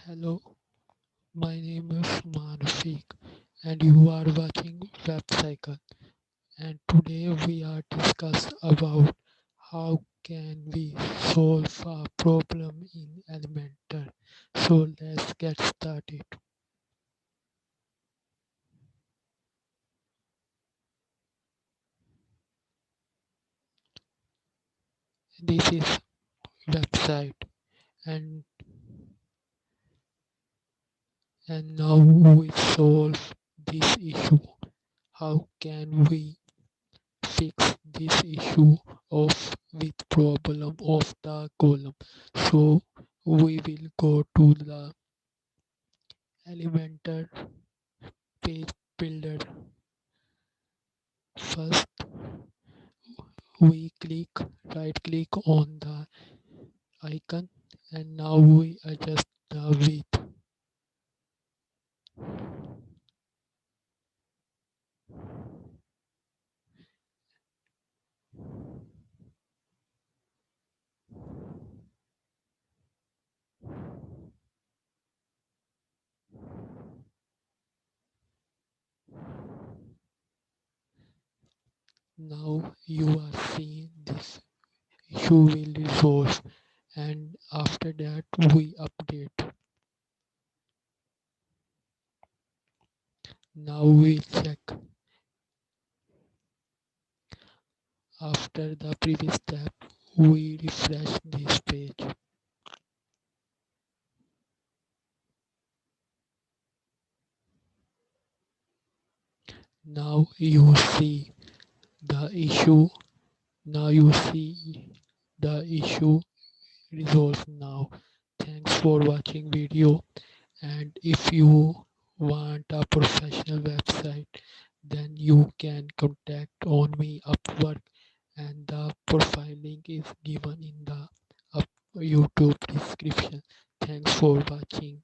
Hello, my name is Manfik and you are watching Web Cycle, and today we are discuss about how can we solve a problem in Elementor. So let's get started. This is website and now we solve this issue. How can we fix this issue of with problem of the column? So we will go to the elementor page builder. First we right click on the icon and now we adjust the width. Now you are seeing this issue will resolve, and after that we update. Now we check. After the previous step we refresh this page. Now you see the issue. Now you see the issue resolved now. Thanks for watching video, and if you want a professional website then you can contact on me Upwork, and the profile link is given in the YouTube description. Thanks for watching.